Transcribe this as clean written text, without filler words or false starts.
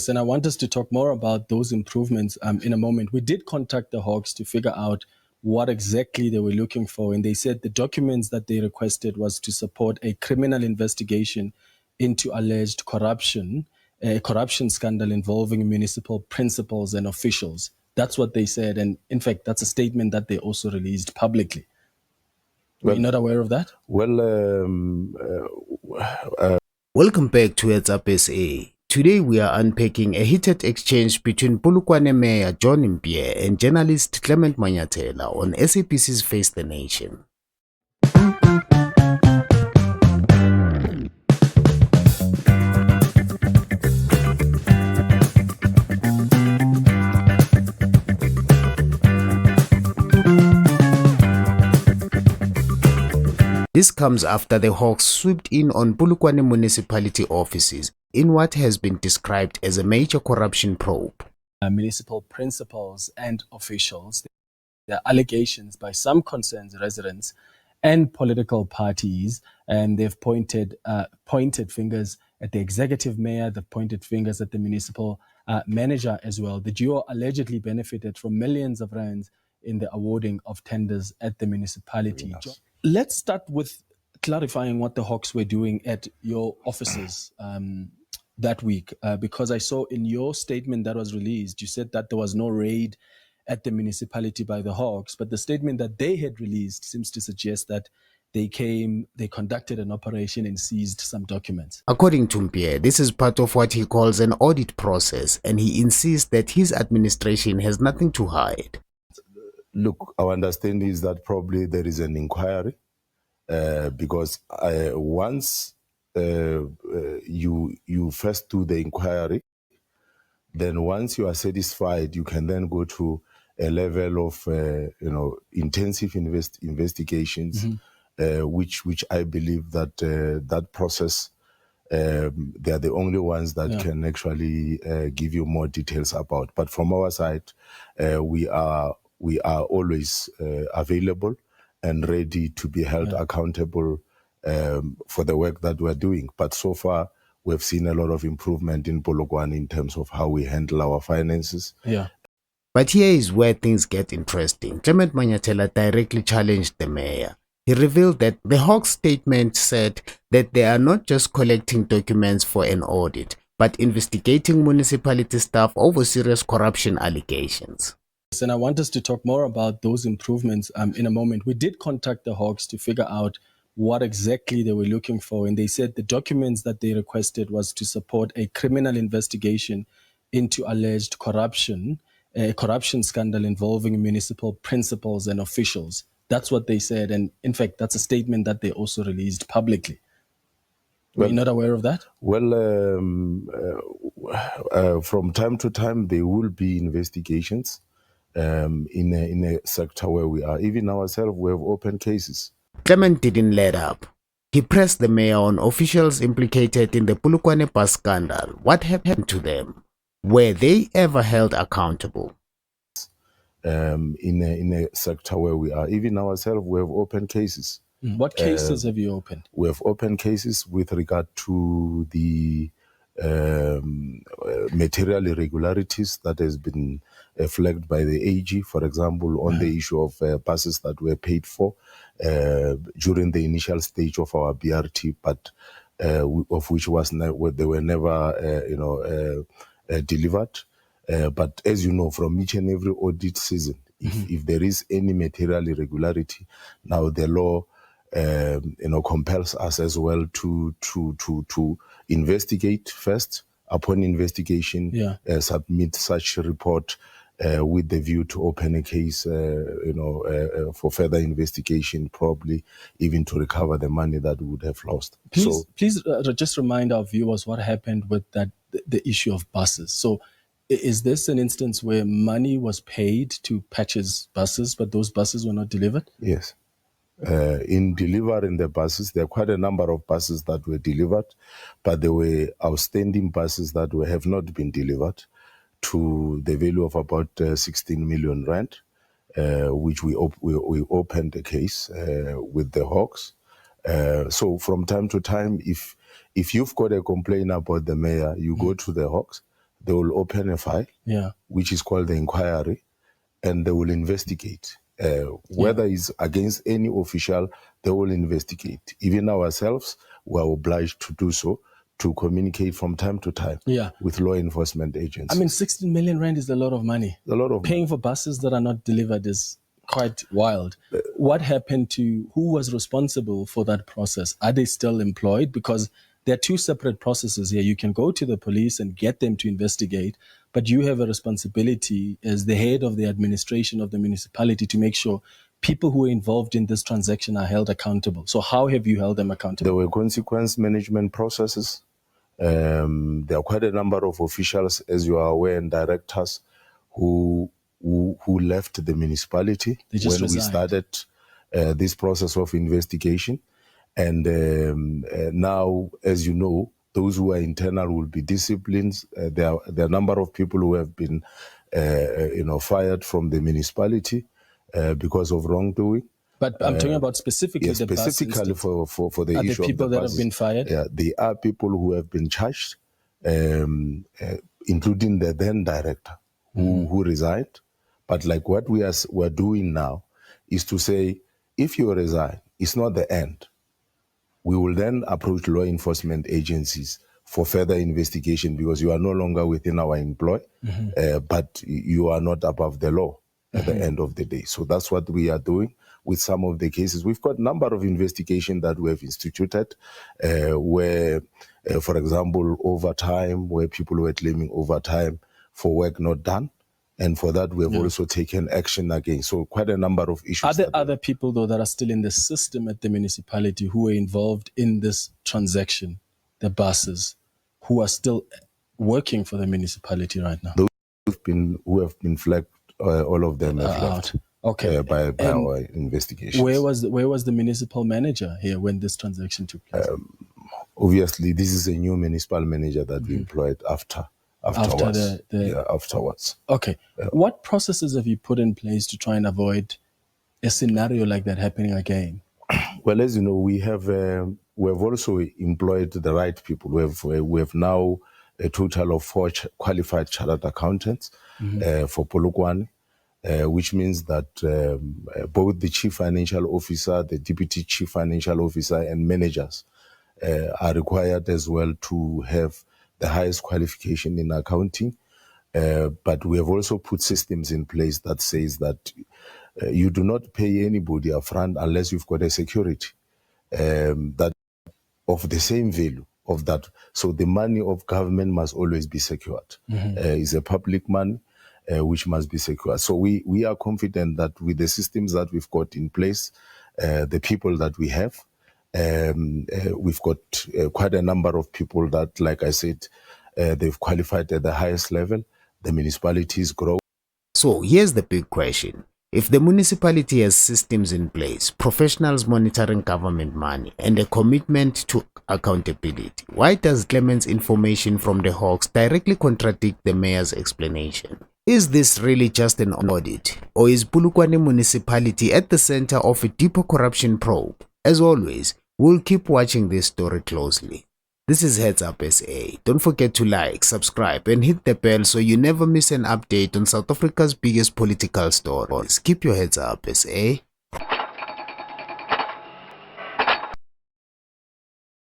And I want us to talk more about those improvements in a moment. We did contact the Hawks to figure out what exactly they were looking for, and they said the documents that they requested was to support a criminal investigation into alleged corruption, a corruption scandal involving municipal principals and officials. That's what they said, and in fact, that's a statement that they also released publicly. Were you not aware of that? Welcome back to Heads Up SA. Today we are unpacking a heated exchange between Polokwane Mayor John Mpie and journalist Clement Manyathela on SABC's Face the Nation. This comes after the Hawks swooped in on Polokwane municipality offices in what has been described as a major corruption probe. Municipal principals and officials, there are allegations by some concerned residents and political parties, and they've pointed fingers at the executive mayor, they've pointed fingers at the municipal manager as well. The duo allegedly benefited from millions of rands in the awarding of tenders at the municipality. Yes. Let's start with clarifying what the Hawks were doing at your offices that week, because I saw in your statement that was released, you said that there was no raid at the municipality by the Hawks, but the statement that they had released seems to suggest that they conducted an operation and seized some documents. According to Mpie, this is part of what he calls an audit process, and he insists that his administration has nothing to hide. Look, our understanding is that probably there is an inquiry because once you first do the inquiry, then once you are satisfied, you can then go to a level of intensive investigations, which I believe that that process they are the only ones that can actually give you more details about. But from our side, we are always available and ready to be held accountable for the work that we're doing. But so far, we've seen a lot of improvement in Polokwane in terms of how we handle our finances. Yeah. But here is where things get interesting. Clement Manyathela directly challenged the mayor. He revealed that the Hawks statement said that they are not just collecting documents for an audit, but investigating municipality staff over serious corruption allegations. And I want us to talk more about those improvements in a moment. We did contact the Hawks to figure out what exactly they were looking for, and they said the documents that they requested was to support a criminal investigation into alleged corruption, a corruption scandal involving municipal principals and officials. That's what they said, and in fact, that's a statement that they also released publicly. Were you not aware of that? Well, from time to time, there will be investigations in a sector where we are. Even ourselves, we have open cases. Clement didn't let up. He pressed the mayor on officials implicated in the Polokwane bus scandal. What happened to them? Were they ever held accountable? In a sector where we are. Even ourselves, we have open cases. What cases have you opened? We have open cases with regard to the material irregularities that has been flagged by the AG, for example, on the issue of buses that were paid for during the initial stage of our BRT, but of which they were never delivered. But as you know, from each and every audit season, if there is any material irregularity, now the law compels us as well to investigate first. Upon investigation, submit such a report with the view to open a case, for further investigation, probably even to recover the money that we would have lost. Please just remind our viewers what happened with the issue of buses. So, is this an instance where money was paid to purchase buses, but those buses were not delivered? Yes. In delivering the buses, there are quite a number of buses that were delivered, but there were outstanding buses that have not been delivered to the value of about 16 million rand, which we opened a case with the Hawks. So from time to time, if you've got a complaint about the mayor, you go to the Hawks. they will open a file, Yeah. which is called the inquiry, and they will investigate. Whether it's against any official, they will investigate. Even ourselves, we are obliged to do so, to communicate from time to time with law enforcement agencies. I mean, 16 million rand is a lot of money. A lot of Paying for buses that are not delivered is quite wild. What happened to, who was responsible for that process? Are they still employed? Because there are two separate processes here. You can go to the police and get them to investigate, but you have a responsibility as the head of the administration of the municipality to make sure people who are involved in this transaction are held accountable. So how have you held them accountable? There were consequence management processes. There are quite a number of officials, as you are aware, and directors who left the municipality when we started this process of investigation. And now, as you know, those who are internal will be disciplined. There are a number of people who have been, fired from the municipality because of wrongdoing. But I'm talking about specifically the specifically bus for the are issue the people of the that buses. have been fired? Yeah, they are people who have been charged, including the then director who resigned. But like what we're doing now is to say, if you resign, it's not the end. We will then approach law enforcement agencies for further investigation, because you are no longer within our employ, but you are not above the law at the end of the day. So that's what we are doing with some of the cases. We've got a number of investigations that we have instituted where, for example, overtime, where people were claiming overtime for work not done. And for that, we have also taken action again. So quite a number of issues. Are there other people, though, that are still in the system at the municipality who are involved in this transaction, the buses, who are still working for the municipality right now? Those who have been flagged, all of them have left. Okay. By our investigations. Where was the municipal manager here when this transaction took place? Obviously, this is a new municipal manager that we employed afterwards. Okay. What processes have you put in place to try and avoid a scenario like that happening again? Well, as you know, we have also employed the right people. We have now a total of 4 qualified chartered accountants for Polokwane, which means that both the chief financial officer, the deputy chief financial officer, and managers are required as well to have the highest qualification in accounting. But we have also put systems in place that says that you do not pay anybody upfront unless you've got a security that of the same value of that. So the money of government must always be secured. It's a public money which must be secured. So we are confident that with the systems that we've got in place, the people that we have, we've got quite a number of people that, like I said, they've qualified at the highest level. The municipalities grow. So here's the big question. If the municipality has systems in place, professionals monitoring government money, and a commitment to accountability, why does Clement's information from the Hawks directly contradict the mayor's explanation? Is this really just an audit, or is Polokwane municipality at the center of a deeper corruption probe? As always, we'll keep watching this story closely. This is Heads Up SA. Don't forget to like, subscribe, and hit the bell so you never miss an update on South Africa's biggest political stories. Keep your heads up, SA.